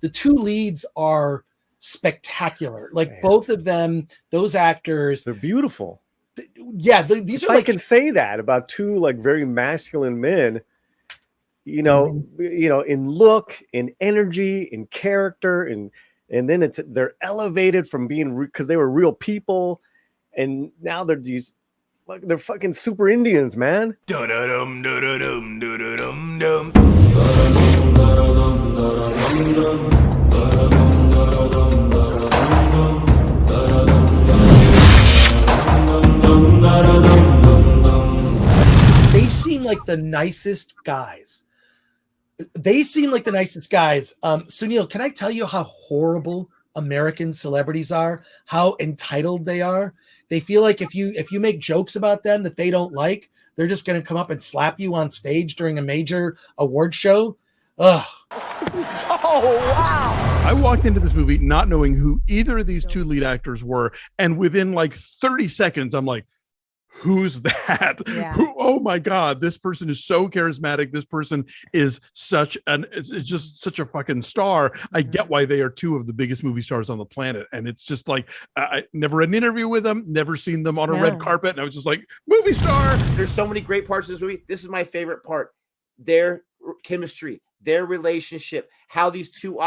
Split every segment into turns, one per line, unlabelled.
the two leads are spectacular. Like both of them, those actors,
they're beautiful.
Yeah, these are
I can say that about two like very masculine men. You know, in look, in energy, in character, and then they're elevated from being because they were real people, and now they're fucking super Indians, man.
They seem like the nicest guys. Sunil, can I tell you how horrible American celebrities are? How entitled they are? They feel like if you make jokes about them that they don't like, they're just going to come up and slap you on stage during a major award show. Ugh.
Oh, wow.
I walked into this movie not knowing who either of these two lead actors were. And within like 30 seconds, I'm like, who's that?
Yeah.
Oh my God, this person is so charismatic. This person is it's just such a fucking star. I get why they are two of the biggest movie stars on the planet. And it's just like, I never had an interview with them, never seen them on a red carpet. And I was just like, movie star.
There's so many great parts of this movie. This is my favorite part. Their chemistry, their relationship, how these two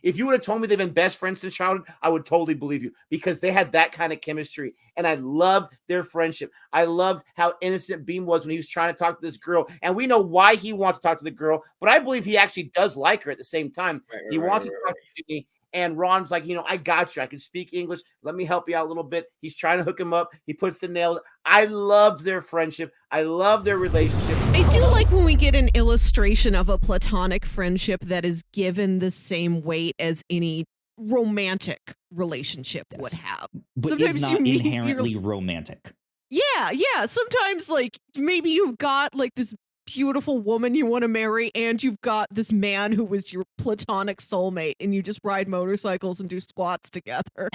if you would have told me they've been best friends since childhood, I would totally believe you, because they had that kind of chemistry, and I loved their friendship. I loved how innocent Beam was when he was trying to talk to this girl, and we know why he wants to talk to the girl, but I believe he actually does like her at the same time. He wants to talk to Jimmy, and Ron's like, I got you. I can speak English. Let me help you out a little bit. He's trying to hook him up. He puts the nails. I loved their friendship. I love their relationship.
I do like when we get an illustration of a platonic friendship that is given the same weight as any romantic relationship would have.
But sometimes it's not inherently romantic.
Yeah. Sometimes like maybe you've got like this beautiful woman you want to marry, and you've got this man who was your platonic soulmate, and you just ride motorcycles and do squats together.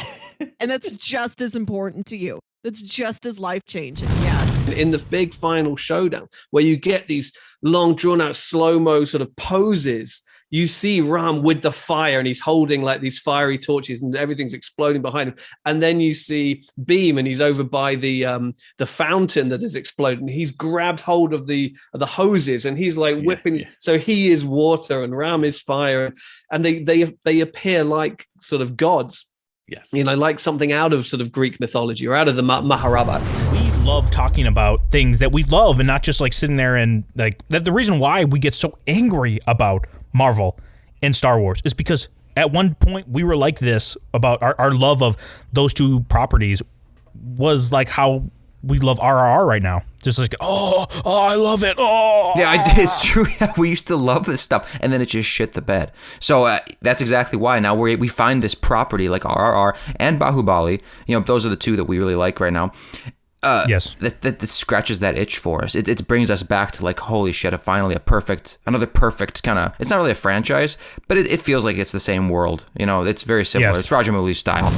And that's just as important to you. That's just as life-changing, yes.
In the big final showdown, where you get these long, drawn-out, slow-mo sort of poses, you see Ram with the fire, and he's holding like these fiery torches, and everything's exploding behind him. And then you see Beam, and he's over by the fountain that is exploding. He's grabbed hold of the hoses, and he's like whipping. Yeah. So he is water, and Ram is fire, and they appear like sort of gods.
Yes.
Like something out of sort of Greek mythology or out of the Mahabharata.
We love talking about things that we love, and not just like sitting there and like that. The reason why we get so angry about Marvel and Star Wars is because at one point we were like this about our love of those two properties was like how we love RRR right now. Just like, oh, I love it. Oh,
yeah, it's true. Yeah, we used to love this stuff, and then it just shit the bed. So that's exactly why now we find this property like RRR and Bahubali. Those are the two that we really like right now.
Yes,
that scratches that itch for us. It brings us back to like, holy shit, another perfect kind of. It's not really a franchise, but it feels like it's the same world. It's very similar. Yes. It's Rajamouli's style.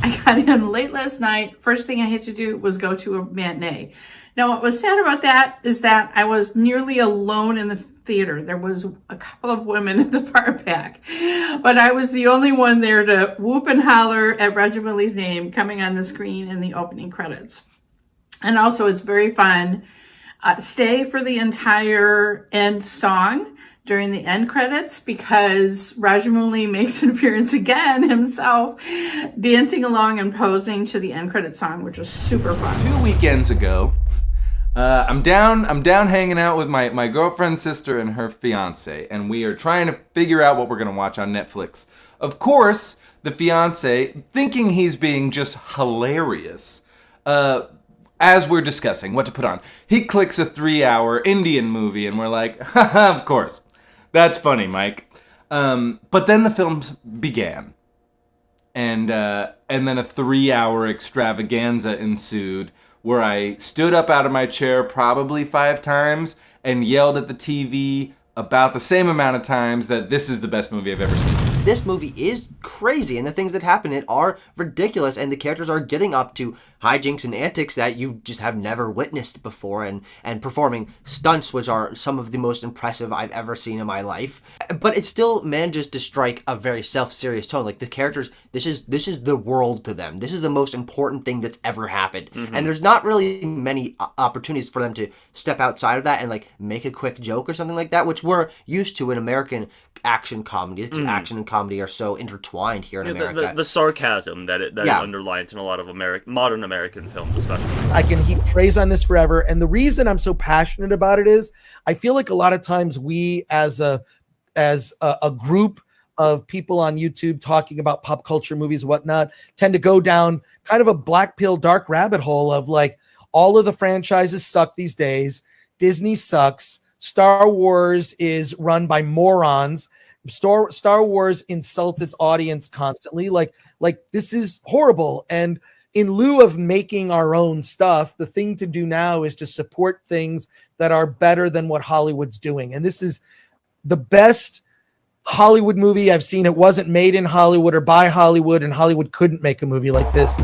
I got in late last night. First thing I had to do was go to a matinee. Now, what was sad about that is that I was nearly alone in the theater. There was a couple of women in the far back, but I was the only one there to whoop and holler at Rajamouli's name coming on the screen in the opening credits. And also, it's very fun. Stay for the entire end song during the end credits, because Rajamouli makes an appearance again himself, dancing along and posing to the end credit song, which was super fun.
2 weekends ago, I'm down hanging out with my girlfriend's sister and her fiance, and we are trying to figure out what we're gonna watch on Netflix. Of course, the fiance, thinking he's being just hilarious, as we're discussing what to put on, he clicks a 3-hour Indian movie, and we're like, haha, of course. That's funny, Mike. But then the film began, and then a 3-hour extravaganza ensued, where I stood up out of my chair probably 5 times and yelled at the TV about the same amount of times that this is the best movie I've ever seen.
this movie is crazy, and the things that happen in it are ridiculous, and the characters are getting up to hijinks and antics that you just have never witnessed before, and performing stunts which are some of the most impressive I've ever seen in my life. But it still manages to strike a very self-serious tone. Like, the characters, this is the world to them. This is the most important thing that's ever happened. And there's not really many opportunities for them to step outside of that and like make a quick joke or something like that, which we're used to in American action comedy, because action and comedy are so intertwined here in America.
The sarcasm that it underlines in a lot of modern American films, especially.
I can heap praise on this forever, and the reason I'm so passionate about it is I feel like a lot of times we, as a group of people on YouTube talking about pop culture movies and whatnot, tend to go down kind of a black pill dark rabbit hole of like, all of the franchises suck these days. Disney sucks. Star Wars is run by morons. Star Wars insults its audience constantly. Like this is horrible. And in lieu of making our own stuff, the thing to do now is to support things that are better than what Hollywood's doing. And this is the best Hollywood movie I've seen. It wasn't made in Hollywood or by Hollywood, and Hollywood couldn't make a movie like this.